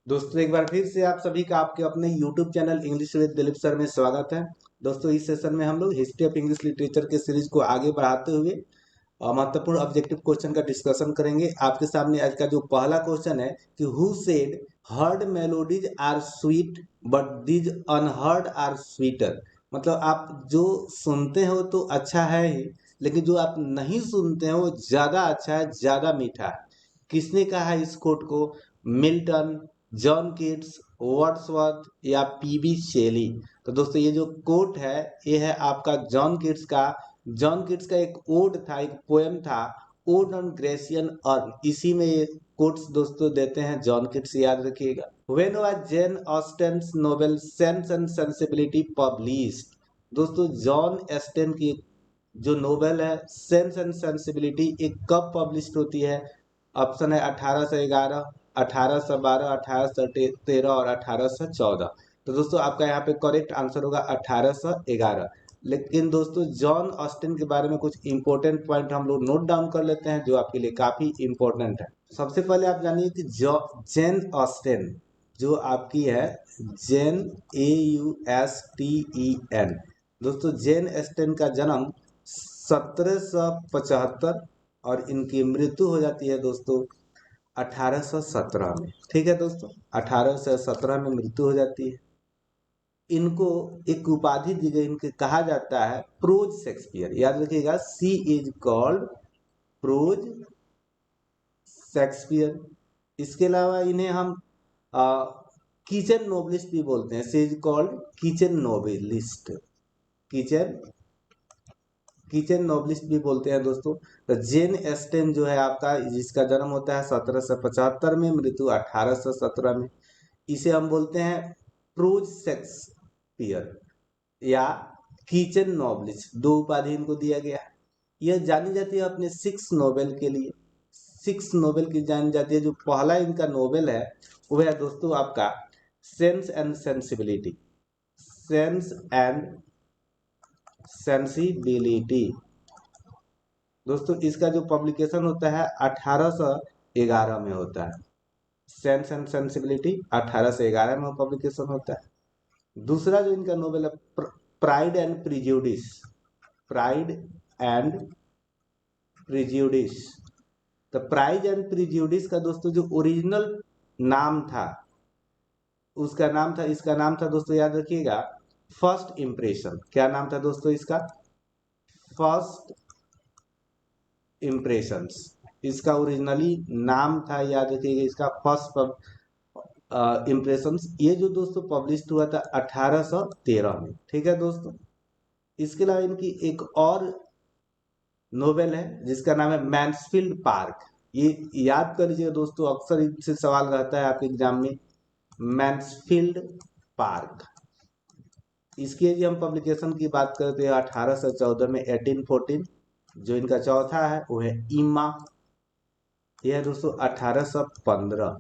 दोस्तों एक बार फिर से आप सभी का आपके अपने YouTube channel English with Dilip sir में स्वागत है। दोस्तों इस सेशन में हम लोग हिस्ट्री ऑफ इंग्लिश लिटरेचर के सीरीज को आगे बढ़ाते हुए महत्वपूर्ण ऑब्जेक्टिव क्वेश्चन का डिस्कशन करेंगे। आपके सामने आज का जो पहला क्वेश्चन है कि who said heard melodies are sweet but these unheard are sweeter. मतलब आप जो सुनते हो तो अच्छा है ही, लेकिन जो आप नहीं सुनते हो वो ज्यादा अच्छा है, ज्यादा मीठा है। किसने कहा है इस कोट को? मिल्टन, जॉन किट्स, वर्ड्सवर्थ या पीबी शेली। तो दोस्तों ये जो कोट है ये है आपका जॉन किट्स का। जॉन किट्स का एक ओड था, एक पोएम था, ओड ऑन ग्रेसियन अर्न। इसी में ये कोट्स दोस्तों देते हैं जॉन किट्स, याद रखिएगा। When was Jane Austen's novel Sense and Sensibility published? दोस्तों जॉन एस्टेन की जो नोवेल है सेंस एंड सेंसिबिलिटी एक कब पब्लिश होती है? ऑप्शन है 1811, 1812, 1813 और 1814। तो दोस्तों आपका यहाँ पे करेक्ट आंसर होगा 1811। लेकिन दोस्तों जॉन ऑस्टिन के बारे में कुछ इंपॉर्टेंट पॉइंट हम लोग नोट डाउन कर लेते हैं जो आपके लिए काफी इंपॉर्टेंट है। सबसे पहले आप जानिए कि जेन ऑस्टिन जो आपकी है, जेन AUSTEN। दोस्तों जेन ऑस्टिन का जन्म 1775 और इनकी मृत्यु हो जाती है दोस्तों 1817 में। ठीक है दोस्तों, 1817 में मृत्यु हो जाती है। इनको एक उपाधि दी गई, इनके कहा जाता है प्रोज शेक्सपियर। याद रखिएगा, she is called prose Shakespeare. इसके अलावा इन्हें हम किचन नोबलिस्ट भी बोलते हैं। She is called kitchen novelist, kitchen kitchen novelist भी बोलते हैं दोस्तों। तो जेन एस्टेन जो है आपका, जिसका जन्म होता है 1775 में, मृत्यु 1817 में, इसे हम बोलते हैं प्रोज शेक्सपियर या किचन नोबलिस्ट। दो उपाधि इनको दिया गया है। यह जानी जाती है अपने 6 नोवेल के लिए। 6 नोवेल की जानी जाती है। जो पहला इनका नोवेल है वो है दोस्तों आपका sense and sensibility. Sense and sensibility दोस्तों इसका जो पब्लिकेशन होता है 1811 में होता है। सेंस एंड सेंसिबिलिटी 1811 में पब्लिकेशन होता है। दूसरा जो इनका नोवेल है Pride and Prejudice. Pride and Prejudice. तो प्राइड एंड प्रिज्यूडिस का दोस्तों जो ओरिजिनल नाम था, उसका नाम था, इसका नाम था दोस्तों, याद रखिएगा, फर्स्ट इंप्रेशन। क्या नाम था दोस्तों इसका? First impressions. इसका ओरिजिनली नाम था, याद रखिएगा, इसका फर्स्ट इम्प्रेशंस। ये जो दोस्तों पब्लिश हुआ था 1813 में। ठीक है दोस्तों, इसके अलावा इनकी एक और नोवेल है जिसका नाम है मैन्सफील्ड पार्क। ये याद कर लीजिएगा दोस्तों, अक्सर इससे सवाल रहता है आपके एग्जाम में। मैन्सफील्ड पार्क, इसकी यदि हम पब्लिकेशन की बात करते हैं 1814 में, 1814। जो इनका चौथा है वो है इमा, यह है दोस्तों 1815।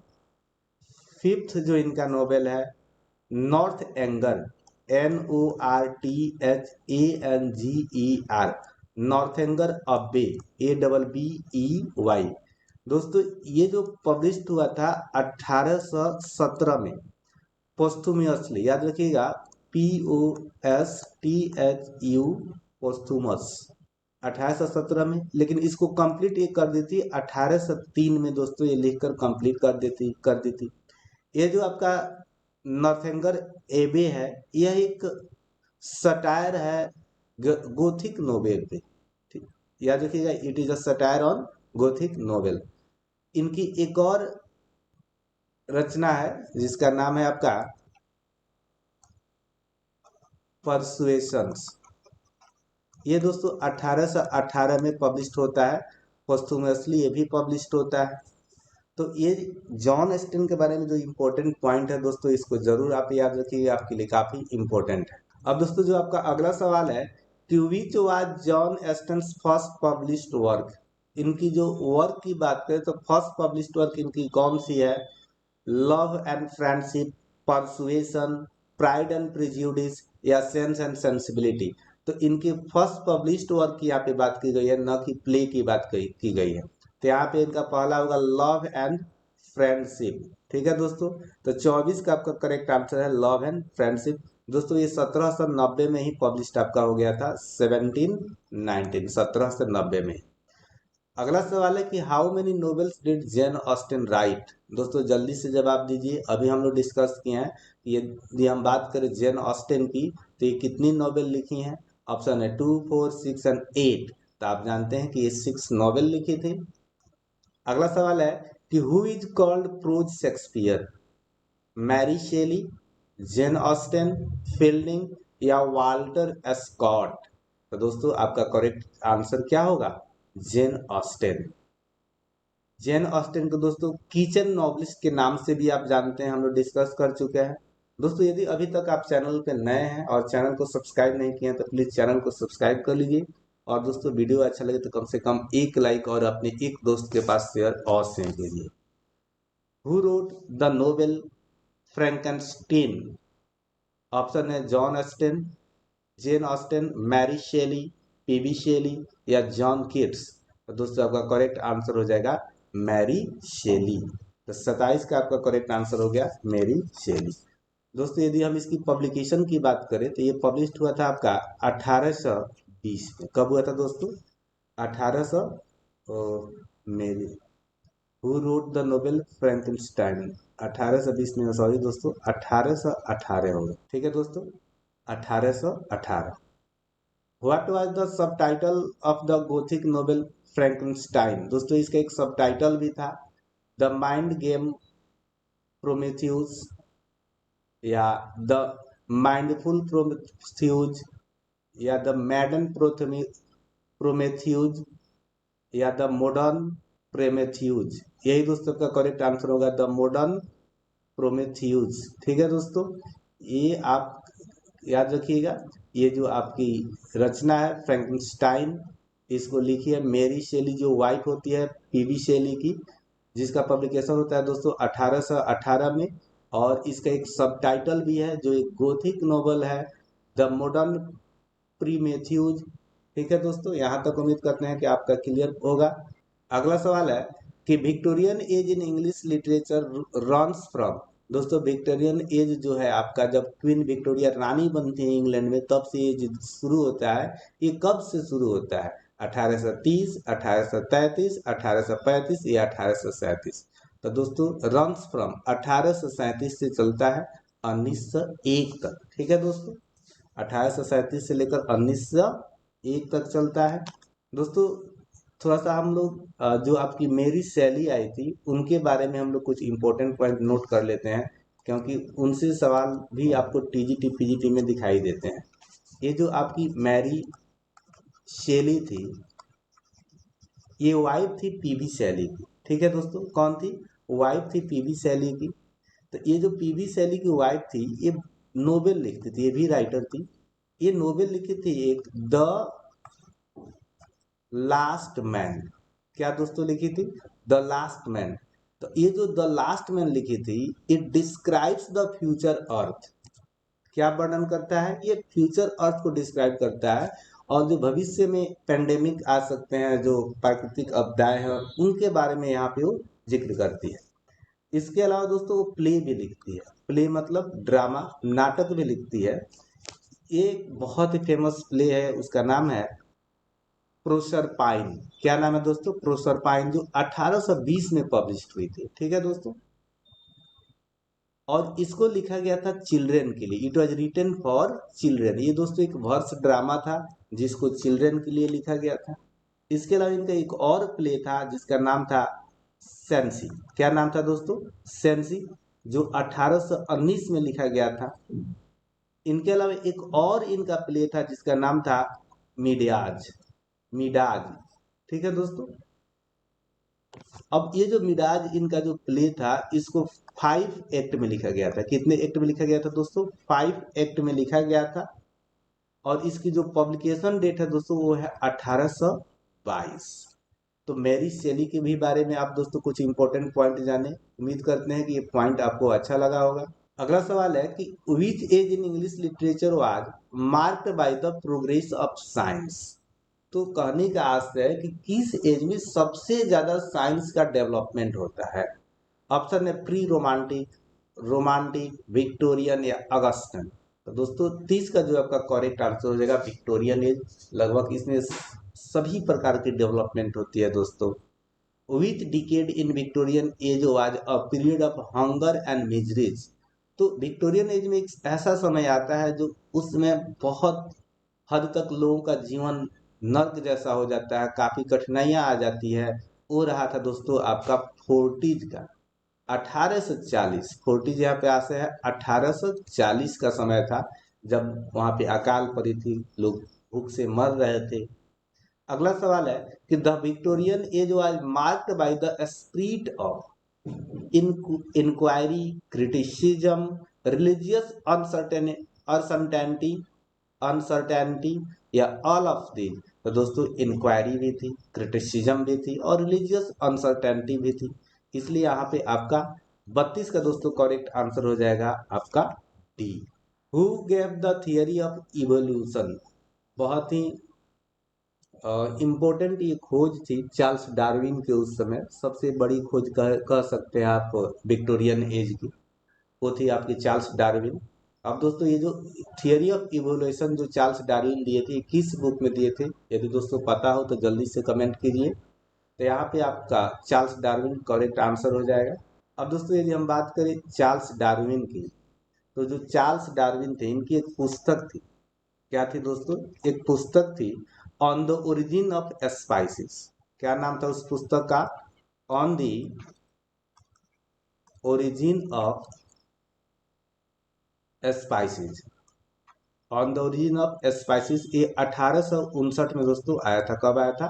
फिफ्थ जो इनका नोवेल है नॉर्थ एंगर, NORTHANGER, नॉर्थेंगर अब्बे, ABBEY। दोस्तों ये जो पब्लिश हुआ था 1817 में पोस्थुमियसली। याद रखिएगा, POSTHU, पोस्थुमस, 1817 में। लेकिन इसको कंप्लीट ये कर दी थी 1803 में दोस्तों, ये लिखकर कंप्लीट कर दी थी। ये जो आपका नॉर्थेंगर एबे है, यह एक सटायर है गोथिक नोवेल पे। ठीक, याद रखिएगा, it is a satire on Gothic novel. इनकी एक और रचना है जिसका नाम है आपका परसुएशंस। ये दोस्तों 1818 में पब्लिश होता है, पोस्टुमसली ये भी पब्लिश होता है। तो ये जॉन ऑस्टिन के बारे में जो इम्पोर्टेंट पॉइंट है दोस्तों, इसको जरूर आप याद रखिए, आपके लिए काफी इम्पोर्टेंट है। अब दोस्तों जो आपका अगला सवाल है कि which was John Austin first published work. इनकी जो वर्क की बात करें तो फर्स्ट पब्लिश्ड वर्क इनकी कौन सी है? Love and Friendship, Persuasion, Pride and Prejudice या सेंस एंड सेंसिबिलिटी। तो इनकी फर्स्ट पब्लिश्ड वर्क की यहाँ पे बात की गई है, न कि प्ले की बात की गई है। तो यहाँ पे इनका पहला होगा लव एंड फ्रेंडशिप। ठीक है दोस्तों, तो 24 का आपका करेक्ट आंसर है लव एंड फ्रेंडशिप। दोस्तों ये 1790 में ही पब्लिश आपका हो गया था, 1790 में। अगला सवाल है कि how many novels did Jane Austen right. दोस्तों जल्दी से जवाब दीजिए। अभी हम लोग डिस्कस किए हैं कि यदि हम बात करें जेन ऑस्टिन की तो ये कितनी नोवेल लिखी हैं। ऑप्शन है 2, 4, 6 एंड 8। तो आप जानते हैं कि ये 6 नोवेल लिखी थी। अगला सवाल है कि who is called prose Shakespeare. Mary Shelley, Jane Austen, Fielding या वाल्टर स्कॉट। तो दोस्तों आपका करेक्ट आंसर क्या होगा, जेन ऑस्टिन। जेन ऑस्टिन को दोस्तों किचन नॉवलिस्ट के नाम से भी आप जानते हैं, हम लोग डिस्कस कर चुके हैं। दोस्तों यदि अभी तक आप चैनल पे नए हैं और चैनल को सब्सक्राइब नहीं किए हैं तो प्लीज चैनल को सब्सक्राइब कर लीजिए। और दोस्तों वीडियो अच्छा लगे तो कम से कम एक लाइक और अपने एक दोस्त के पास शेयर और शेयर कीजिए। Who wrote the novel Frankenstein. Option है John Austin, Jane Austen, Mary Shelley, PB Shelley या जॉन किट्स। तो दोस्तों आपका करेक्ट आंसर हो जाएगा मैरी शेली। तो 27 का आपका करेक्ट आंसर हो गया मैरी शेली। दोस्तों यदि हम इसकी पब्लिकेशन की बात करें तो ये पब्लिश हुआ था आपका 1820 में। कब हुआ था दोस्तों, 1800 मेरी who wrote the Nobel Frankenstein 1820 में, सॉरी दोस्तों 1818 होगा। ठीक है दोस्तों 1818। What was the subtitle of the Gothic novel Frankenstein. दोस्तों इसका एक सबटाइटल भी था, द माइंड गेम प्रोमेथ्यूस या द माइंडफुल प्रोमेथ्यूज या द मैडन प्रोमेथ्यूज या द मॉडर्न प्रोमेथ्यूज। यही दोस्तों का करेक्ट आंसर होगा द मॉडर्न प्रोमेथ्यूज। ठीक है दोस्तों, ये आप याद रखिएगा। ये जो आपकी रचना है फ्रैंकेनस्टाइन, इसको लिखी है मेरी शेली जो वाइफ होती है पीबी शेली की, जिसका पब्लिकेशन होता है दोस्तों 1818 में। और इसका एक सबटाइटल भी है जो एक गोथिक नोवेल है, द मॉडर्न प्रीमेथ्यूज। ठीक है दोस्तों, यहाँ तक उम्मीद करते हैं कि आपका क्लियर होगा। अगला सवाल है कि Victorian age in English literature runs from. दोस्तों विक्टोरियन एज जो है आपका, जब क्वीन विक्टोरिया रानी बनती है इंग्लैंड में तब से ये शुरू होता है। ये कब से शुरू होता है, 1830, 1833, 1835 या 1837। तो दोस्तों रन्स फ्रॉम 1837 से चलता है 1901 तक। ठीक है दोस्तों, 1837 से लेकर 1901 तक चलता है। दोस्तों थोड़ा सा हम लोग जो आपकी मेरी शैली आई थी उनके बारे में हम लोग कुछ इंपॉर्टेंट पॉइंट नोट कर लेते हैं, क्योंकि उनसे सवाल भी आपको टीजीटी पीजीटी में दिखाई देते हैं। ये जो आपकी मैरी शेली थी, ये वाइफ थी पीबी शैली की। ठीक है दोस्तों, कौन थी, वाइफ थी पीबी शैली की। तो ये जो पीबी शैली की वाइफ थी ये नोवेल लिखती थी, ये भी राइटर थी। ये नोवेल लिखी थी एक द लास्ट मैन। क्या दोस्तों लिखी थी, द लास्ट मैन। तो ये जो द लास्ट मैन लिखी थी, इट डिस्क्राइब्स द फ्यूचर अर्थ। क्या वर्णन करता है, ये फ्यूचर अर्थ को डिस्क्राइब करता है। और जो भविष्य में पेंडेमिक आ सकते हैं, जो प्राकृतिक आपदाएं हैं, उनके बारे में यहाँ पे वो जिक्र करती है। इसके अलावा दोस्तों वो प्ले भी लिखती है। प्ले मतलब ड्रामा, नाटक भी लिखती है। एक बहुत ही फेमस प्ले है, उसका नाम है प्रोसरपाइन। क्या नाम है दोस्तों, प्रोसरपाइन, जो 1820 में पब्लिश हुई थी। ठीक है दोस्तों, और इसको लिखा गया था चिल्ड्रेन के लिए, it was written for children. ये दोस्तों एक वर्स ड्रामा था जिसको चिल्ड्रेन के लिए लिखा गया था। इसके अलावा इनका एक और प्ले था जिसका नाम था सेंसी। क्या नाम था दोस्तों, सेंसी, जो 1819 में लिखा गया था। इनके अलावा एक और इनका प्ले था जिसका नाम था मिडाज, मिडाज। ठीक है दोस्तों, अब ये जो मिडाज इनका जो प्ले था इसको 5 एक्ट में लिखा गया था। कितने एक्ट में लिखा गया था दोस्तों, 5 एक्ट में लिखा गया था। और इसकी जो पब्लिकेशन डेट है दोस्तों वो है 1822। तो मैरी शेली के भी बारे में आप दोस्तों कुछ इंपॉर्टेंट पॉइंट जाने। उम्मीद करते हैं कि ये पॉइंट आपको अच्छा लगा होगा। अगला सवाल है कि which age in English literature was marked by the progress of science. तो कहने का आशय है कि किस एज में सबसे ज्यादा साइंस का डेवलपमेंट होता है। ऑप्शन है प्री रोमांटिक, रोमांटिक, विक्टोरियन या अगस्टन। तो दोस्तों 30 का जो आपका करेक्ट आंसर हो जाएगा विक्टोरियन एज। लगभग इसमें सभी प्रकार की डेवलपमेंट होती है दोस्तों। With decade in Victorian age was a period of hunger and miseries. तो विक्टोरियन एज में एक ऐसा समय आता है जो उसमें बहुत हद तक लोगों का जीवन नर्क जैसा हो जाता है, काफी कठिनाइयां आ जाती है। वो रहा था दोस्तों आपका फोर्टीज का 1840। फोर्टीज यहाँ पे आसे है 1840 का समय था, जब वहां पे अकाल पड़ी थी, लोग भूख से मर रहे थे। अगला सवाल है कि the Victorian age was marked by the spirit of inquiry, criticism, religious uncertainty uncertainty या ऑल ऑफ दीज। तो दोस्तों इंक्वायरी भी थी, क्रिटिसिज्म भी थी और रिलीजियस अनसर्टेनिटी भी थी। इसलिए यहाँ पे आपका 32 का दोस्तों करेक्ट आंसर हो जाएगा आपका D. Who gave the theory of evolution. बहुत ही इम्पोर्टेंट ये खोज थी चार्ल्स डार्विन के, उस समय सबसे बड़ी खोज कह सकते हैं आप विक्टोरियन एज की, वो थी आपकी चार्ल्स डार्विन। अब दोस्तों ये जो थियरी ऑफ इवोल्यूशन जो चार्ल्स डार्विन दिए थे, किस बुक में दिए थे, यदि दोस्तों पता हो तो जल्दी से कमेंट कीजिए। तो यहाँ पे आपका चार्ल्स डार्विन करेक्ट आंसर हो जाएगा। अब दोस्तों यदि हम बात करें चार्ल्स डार्विन की, तो जो चार्ल्स डार्विन थे इनकी एक पुस्तक थी। क्या थी दोस्तों? एक पुस्तक थी on the origin of spices. क्या नाम था उस पुस्तक का? On the origin of spices. On the origin of spices, ये 1859 में दोस्तों आया था। कब आया था?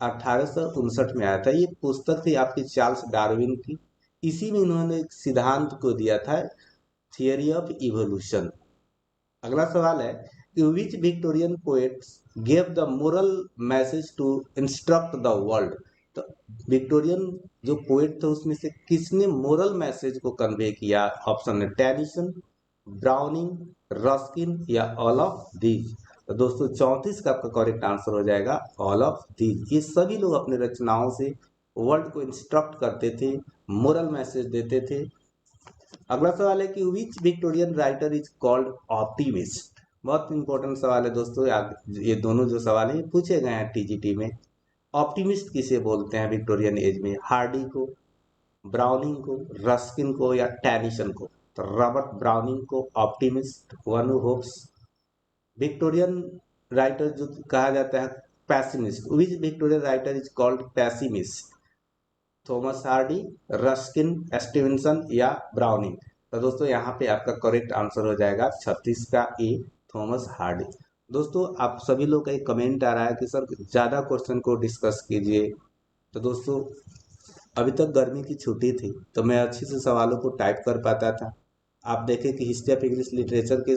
1859 में आया था। ये पुस्तक थी आपकी चार्ल्स डार्विन की। इसी में इन्होंने एक सिद्धांत को दिया था, थियरी ऑफ इवोल्यूशन। अगला सवाल है कि which Victorian poets gave the moral message to instruct the world. तो विक्टोरियन जो पोएट थे उसमें से किसने मोरल मैसेज को कन्वे किया? ऑप्शन है टेनिसन, ब्राउनिंग, रस्किन या ऑल ऑफ दीज। तो दोस्तों 34 का आपका करेक्ट आंसर हो जाएगा ऑल ऑफ दीज। ये सभी लोग अपने रचनाओं से वर्ल्ड को इंस्ट्रक्ट करते थे, मोरल मैसेज देते थे। अगला सवाल है कि which Victorian writer is called optimist. बहुत इंपॉर्टेंट सवाल है दोस्तों, ये दोनों जो सवाल हैं पूछे गए हैं टीजीटी में। ऑप्टिमिस्ट किसे बोलते हैं विक्टोरियन एज में? हार्डी को, ब्राउनिंग को, रस्किन को या टेनिसन को? तो रॉबर्ट ब्राउनिंग को optimist, one who hopes. Victorian writer जो कहा जाता है pessimist, which Victorian writer is called pessimist? Thomas Hardy, Ruskin, Stevenson या ब्राउनिंग? तो दोस्तों यहाँ पे आपका करेक्ट आंसर हो जाएगा 36 का ए, थॉमस हार्डी। दोस्तों आप सभी लोग का एक कमेंट आ रहा है कि सर ज़्यादा क्वेश्चन को डिस्कस कीजिए। तो दोस्तों अभी तक गर्मी की छुट्टी थी तो मैं अच्छे से सवालों को टाइप कर पाता था। आप देखें कि हिस्ट्री ऑफ इंग्लिश लिटरेचर के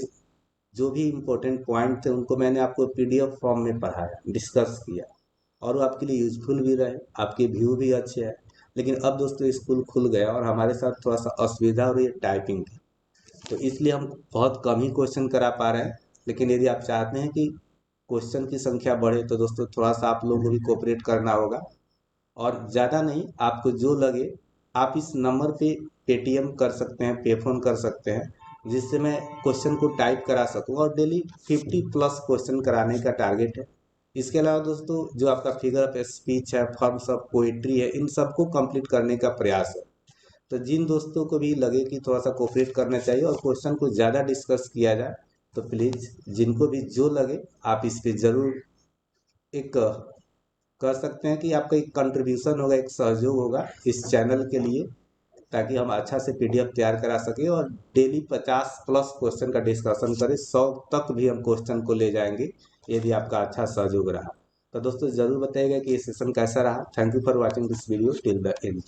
जो भी इम्पोर्टेंट पॉइंट थे उनको मैंने आपको पीडीएफ फॉर्म में पढ़ाया, डिस्कस किया, और वो आपके लिए यूजफुल भी रहे, आपके व्यू भी अच्छे हैं। लेकिन अब दोस्तों स्कूल खुल गया और हमारे साथ थोड़ा सा असुविधा हो रही है टाइपिंग की, तो इसलिए हम बहुत कम ही क्वेश्चन करा पा रहे हैं। लेकिन यदि आप चाहते हैं कि क्वेश्चन की संख्या बढ़े तो दोस्तों थोड़ा सा आप लोगों को भी कोऑपरेट करना होगा। और ज़्यादा नहीं, आपको जो लगे आप इस नंबर पे पेटीएम कर सकते हैं, पे फोन कर सकते हैं, जिससे मैं क्वेश्चन को टाइप करा सकूँ। और डेली 50 प्लस क्वेश्चन कराने का टारगेट है। इसके अलावा दोस्तों जो आपका फिगर ऑफ स्पीच है, फॉर्म्स ऑफ पोइट्री है, इन सबको कंप्लीट करने का प्रयास है। तो जिन दोस्तों को भी लगे कि थोड़ा सा कोऑपरेट करना चाहिए और क्वेश्चन को ज़्यादा डिस्कस किया जाए, तो प्लीज़ जिनको भी जो लगे आप इस पे ज़रूर एक कह सकते हैं कि आपका एक कंट्रीब्यूशन होगा, एक सहयोग होगा इस चैनल के लिए, ताकि हम अच्छा से पीडीएफ तैयार करा सकें और डेली 50 प्लस क्वेश्चन का डिस्कशन करें। 100 तक भी हम क्वेश्चन को ले जाएंगे यदि आपका अच्छा सहयोग रहा। तो दोस्तों ज़रूर बताइएगा कि ये सेशन कैसा रहा। Thank you for watching this video till the end.